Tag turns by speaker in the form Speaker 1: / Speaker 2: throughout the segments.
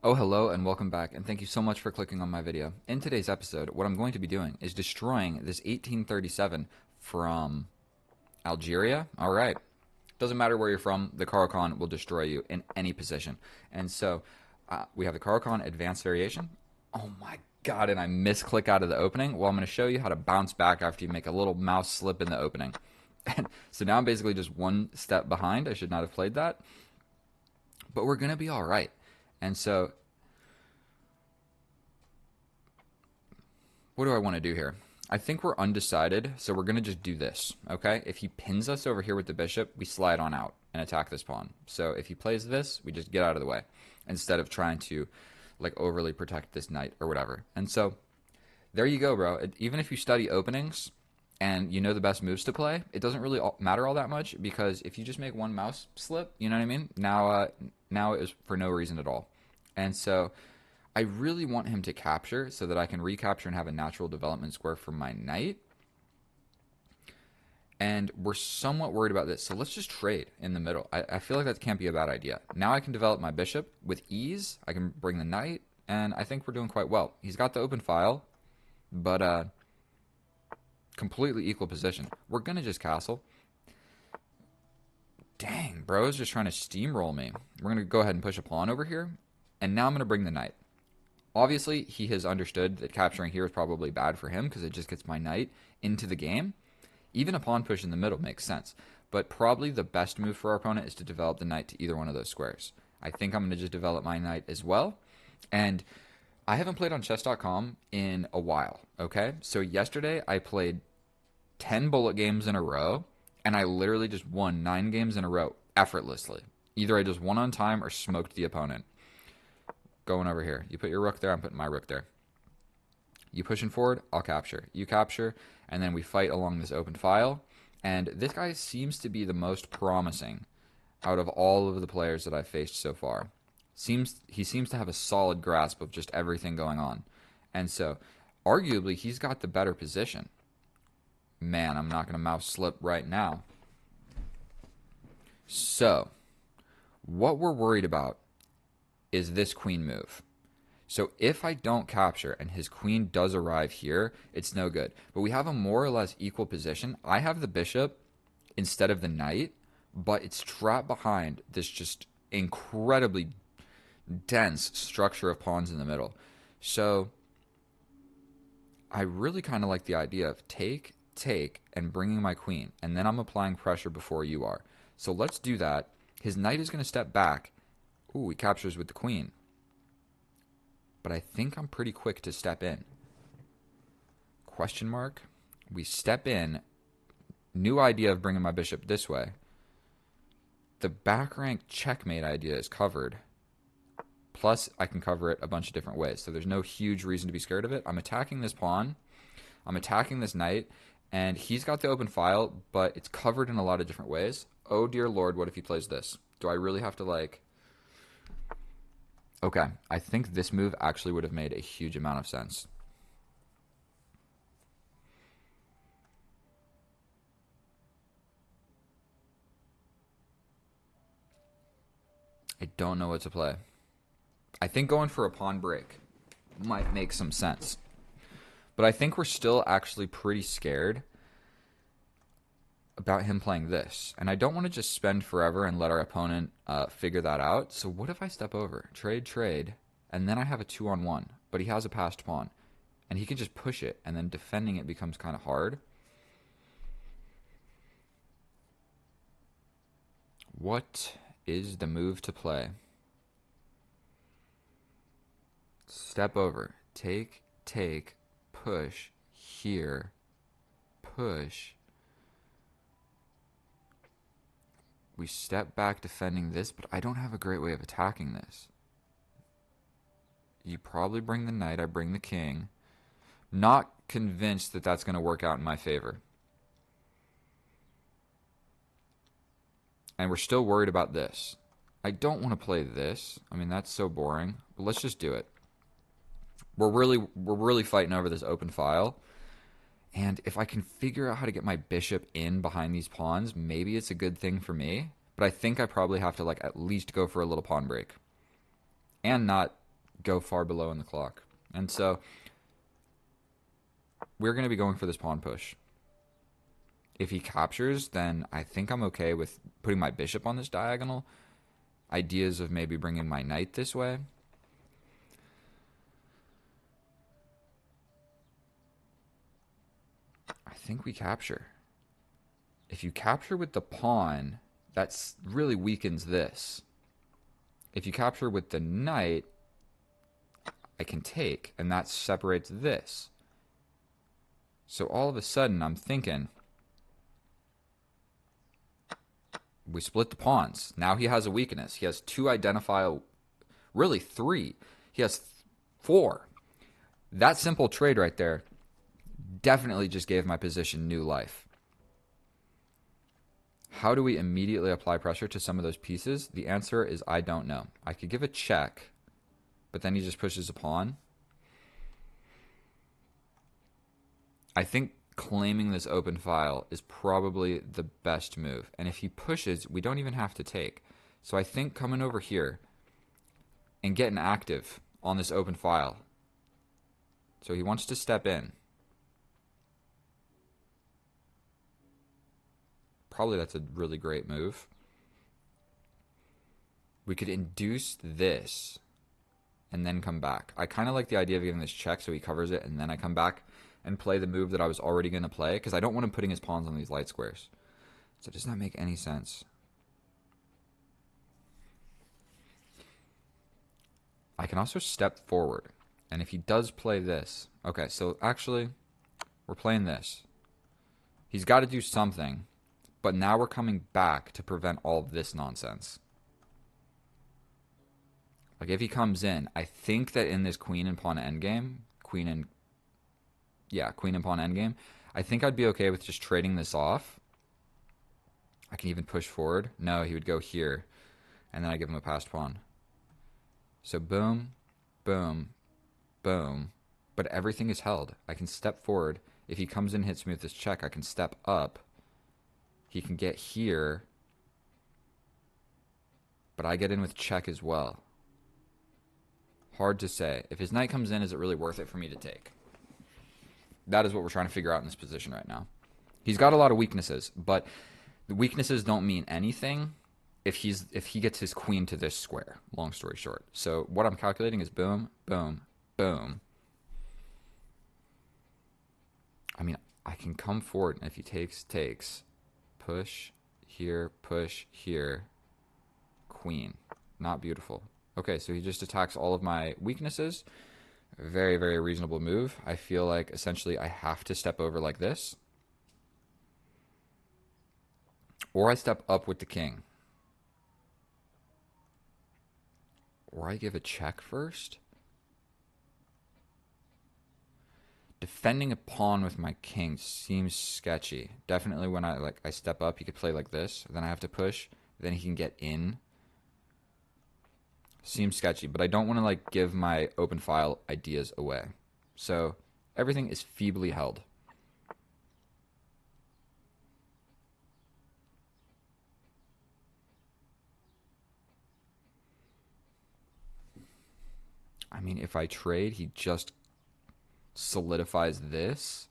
Speaker 1: Oh, hello and welcome back, and thank you so much for clicking on my video. In today's episode, what I'm going to be doing is destroying this 1837 from Algeria. All right. Doesn't matter where you're from, the Caro-Kann will destroy you in any position. And so we have the Caro-Kann advanced variation. Oh my god, and I misclick out of the opening. Well, I'm going to show you how to bounce back after you make a little mouse slip in the opening. And so now I'm basically just one step behind. I should not have played that, but we're going to be all right. And so what do I want to do here? I think we're undecided, so we're going to just do this, okay? If he pins us over here with the bishop, we slide on out and attack this pawn. So if he plays this, we just get out of the way instead of trying to like overly protect this knight or whatever. And so there you go, bro. Even if you study openings and you know the best moves to play, it doesn't really matter all that much because if you just make one mouse slip, you know what I mean? Now it is for no reason at all. And so I really want him to capture so that I can recapture and have a natural development square for my knight. And we're somewhat worried about this, so let's just trade in the middle. I feel like that can't be a bad idea. Now I can develop my bishop with ease. I can bring the knight, and I think we're doing quite well. He's got the open file, but completely equal position. We're going to just castle. Dang, bro is just trying to steamroll me. We're going to go ahead and push a pawn over here, and now I'm going to bring the knight. Obviously, he has understood that capturing here is probably bad for him because it just gets my knight into the game. Even a pawn push in the middle makes sense, but probably the best move for our opponent is to develop the knight to either one of those squares. I think I'm going to just develop my knight as well. And I haven't played on chess.com in a while, okay? So yesterday I played 10 bullet games in a row, and I literally just won 9 games in a row effortlessly. Either I just won on time or smoked the opponent. Going over here. You put your rook there, I'm putting my rook there. You pushing forward, I'll capture. You capture, and then we fight along this open file. And this guy seems to be the most promising out of all of the players that I've faced so far. He seems to have a solid grasp of just everything going on. And so, arguably, he's got the better position. Man, I'm not going to mouse slip right now. So, what we're worried about is this queen move. So if I don't capture and his queen does arrive here, it's no good. But we have a more or less equal position. I have the bishop instead of the knight, but it's trapped behind this just incredibly dense structure of pawns in the middle. So I really kind of like the idea of take, and bringing my queen. And then I'm applying pressure before you are. So let's do that. His knight is going to step back. Ooh, he captures with the queen. But I think I'm pretty quick to step in. Question mark. We step in. New idea of bringing my bishop this way. The back rank checkmate idea is covered. Plus, I can cover it a bunch of different ways. So there's no huge reason to be scared of it. I'm attacking this pawn. I'm attacking this knight. And he's got the open file, but it's covered in a lot of different ways. Oh, dear Lord, what if he plays this? Do I really have to, like... Okay, I think this move actually would have made a huge amount of sense. I don't know what to play. I think going for a pawn break might make some sense. But I think we're still actually pretty scared about him playing this. And I don't want to just spend forever and let our opponent figure that out. So what if I step over? Trade, and then I have a 2-on-1. But he has a passed pawn. And he can just push it, and then defending it becomes kind of hard. What is the move to play? Step over. Take, push, here, push. We step back defending this, but I don't have a great way of attacking this. You probably bring the knight, I bring the king. Not convinced that that's going to work out in my favor. And we're still worried about this. I don't want to play this. I mean, that's so boring. But let's just do it. We're really fighting over this open file. And if I can figure out how to get my bishop in behind these pawns, maybe it's a good thing for me. But I think I probably have to like at least go for a little pawn break. And not go far below in the clock. And so we're going to be going for this pawn push. If he captures, then I think I'm okay with putting my bishop on this diagonal. Ideas of maybe bringing my knight this way. I think we capture. If you capture with the pawn, that really weakens this. If you capture with the knight, I can take, and that separates this. So all of a sudden, I'm thinking, we split the pawns. Now he has a weakness. He has two identifiable, really three. He has four. That simple trade right there definitely just gave my position new life. How do we immediately apply pressure to some of those pieces? The answer is I don't know. I could give a check, but then he just pushes a pawn. I think claiming this open file is probably the best move. And if he pushes, we don't even have to take. So I think coming over here and getting active on this open file. So he wants to step in. Probably that's a really great move. We could induce this and then come back. I kind of like the idea of giving this check so he covers it and then I come back and play the move that I was already going to play because I don't want him putting his pawns on these light squares. So it does not make any sense. I can also step forward. And if he does play this... Okay, so actually, we're playing this. He's got to do something. But now we're coming back to prevent all of this nonsense. Like, if he comes in, I think that in this queen and pawn endgame, queen and pawn endgame, I think I'd be okay with just trading this off. I can even push forward. No, he would go here. And then I give him a passed pawn. So boom, boom, boom. But everything is held. I can step forward. If he comes in and hits me with this check, I can step up. He can get here. But I get in with check as well. Hard to say. If his knight comes in, is it really worth it for me to take? That is what we're trying to figure out in this position right now. He's got a lot of weaknesses, but the weaknesses don't mean anything if he gets his queen to this square, long story short. So what I'm calculating is boom, boom, boom. I mean, I can come forward, and if he takes, push here, queen. Not beautiful. Okay, so he just attacks all of my weaknesses. Very, very reasonable move. I feel like essentially I have to step over like this. Or I step up with the king. Or I give a check first. Defending a pawn with my king seems sketchy. Definitely when I step up, he could play like this. Then I have to push. Then he can get in. Seems sketchy, but I don't want to give my open file ideas away. So everything is feebly held. I mean, if I trade, he just solidifies this,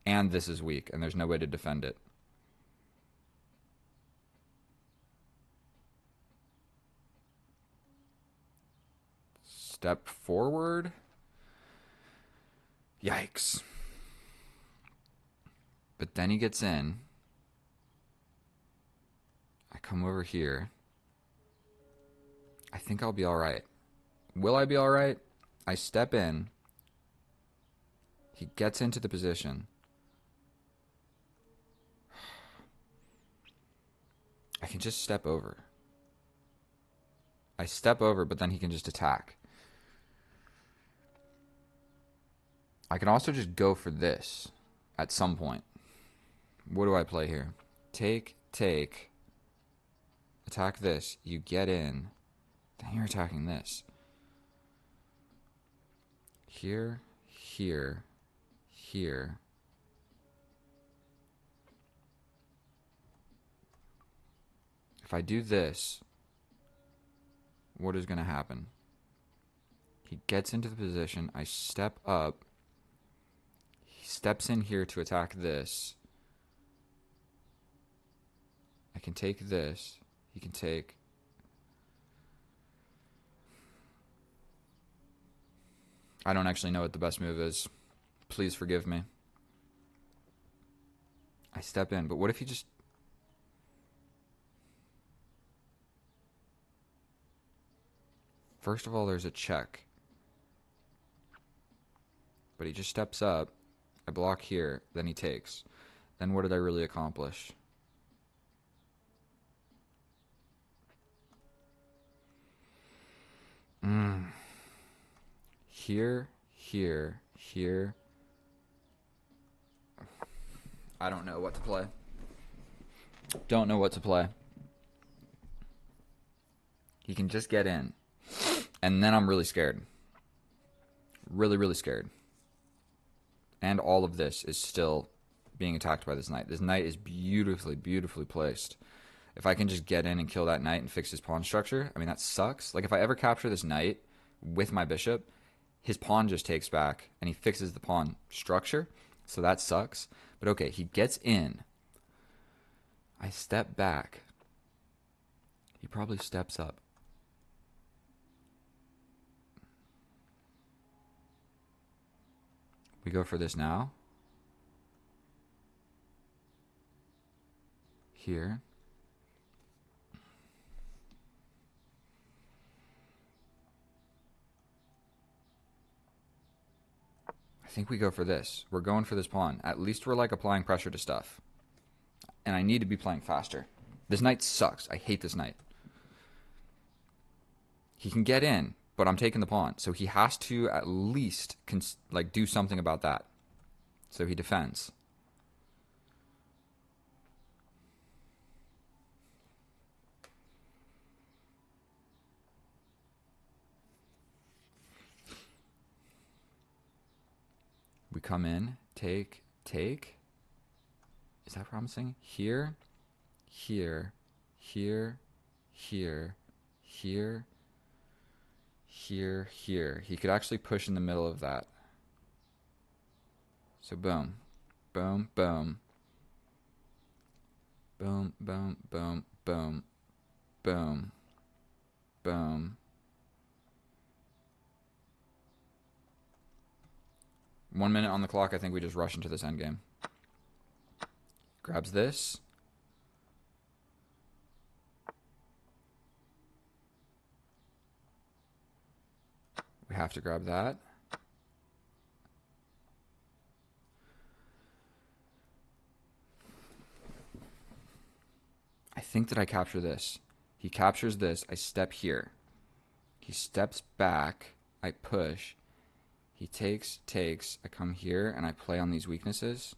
Speaker 1: and this is weak, and there's no way to defend it. Step forward. Yikes. But then he gets in. I come over here. I think I'll be alright. Will I be alright? I step in. He gets into the position. I can just step over. I step over, but then he can just attack. I can also just go for this at some point. What do I play here? Take. Attack this. You get in. Then you're attacking this. Here. If I do this, what is going to happen? He gets into the position. I step up. He steps in here to attack this. I can take this. He can take... I don't actually know what the best move is. Please forgive me. I step in, but what if he just... First of all, there's a check. But he just steps up. I block here, then he takes. Then what did I really accomplish? Here, here, here. I don't know what to play. Don't know what to play. He can just get in. And then I'm really scared. Really, really scared. And all of this is still being attacked by this knight. This knight is beautifully, beautifully placed. If I can just get in and kill that knight and fix his pawn structure, I mean, that sucks. Like, if I ever capture this knight with my bishop, his pawn just takes back, and he fixes the pawn structure, so that sucks. But okay, he gets in. I step back. He probably steps up. We go for this now. Here. I think we go for this. We're going for this pawn. At least we're like applying pressure to stuff. And I need to be playing faster. This knight sucks. I hate this knight. He can get in, but I'm taking the pawn. So he has to at least like do something about that. So he defends. We come in, take, take. Is that promising? Here, here, here, here, here, here, here. He could actually push in the middle of that. So boom, boom, boom, boom, boom, boom, boom, boom, boom. 1 minute on the clock. I think we just rush into this endgame. Grabs this. We have to grab that. I think that I capture this. He captures this. I step here. He steps back. I push. He takes, takes. I come here and I play on these weaknesses.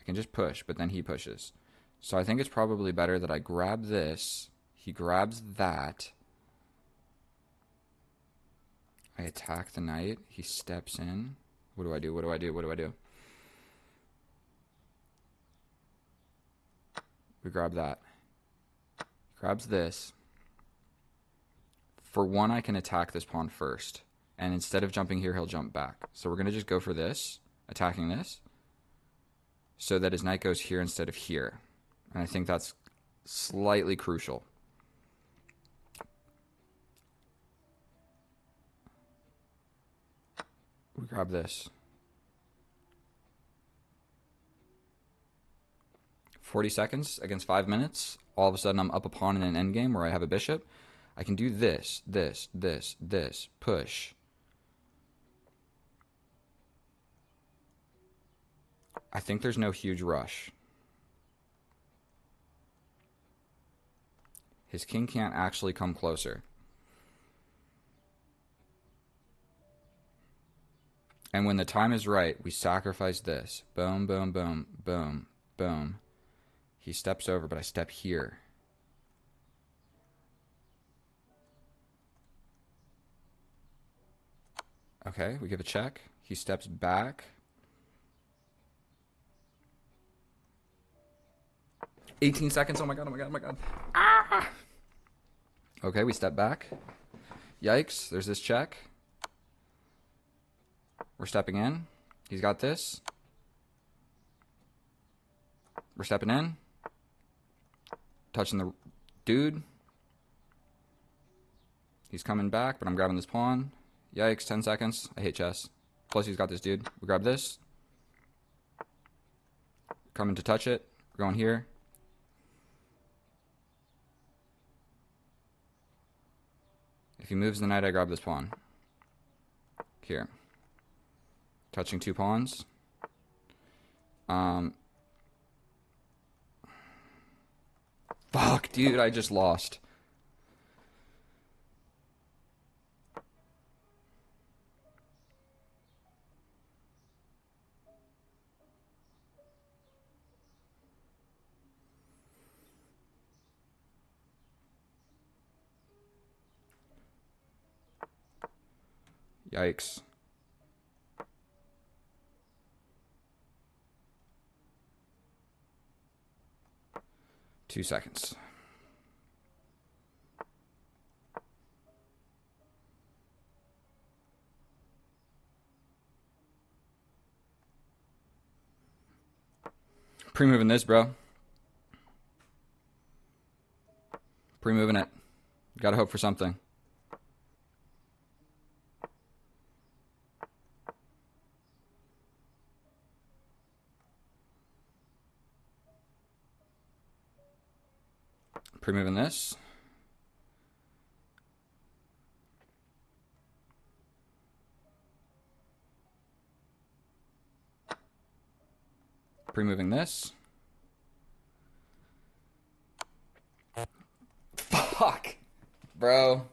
Speaker 1: I can just push, but then he pushes. So I think it's probably better that I grab this. He grabs that. I attack the knight. He steps in. What do I do? What do I do? What do I do? We grab that. Grabs this. For one, I can attack this pawn first. And instead of jumping here, he'll jump back. So we're going to just go for this, attacking this, so that his knight goes here instead of here. And I think that's slightly crucial. We grab this. 40 seconds against 5 minutes. All of a sudden, I'm up a pawn in an endgame where I have a bishop. I can do this, this, this, this, push. I think there's no huge rush. His king can't actually come closer. And when the time is right, we sacrifice this. Boom, boom, boom, boom, boom. He steps over, but I step here. Okay, we give a check. He steps back. 18 seconds. Oh my god, oh my god, oh my god. Ah! Okay, we step back. Yikes, there's this check. We're stepping in. He's got this. We're stepping in. Touching the dude. He's coming back, but I'm grabbing this pawn. Yikes, 10 seconds. I hate chess. Plus he's got this dude. We grab this. Coming to touch it. We're going here. If he moves the knight, I grab this pawn. Here. Touching 2 pawns. Fuck, dude, I just lost. Yikes. Two seconds. Pre-moving this, bro. Pre-moving it. Gotta hope for something. Pre-moving this. Pre-moving this. Fuck, bro.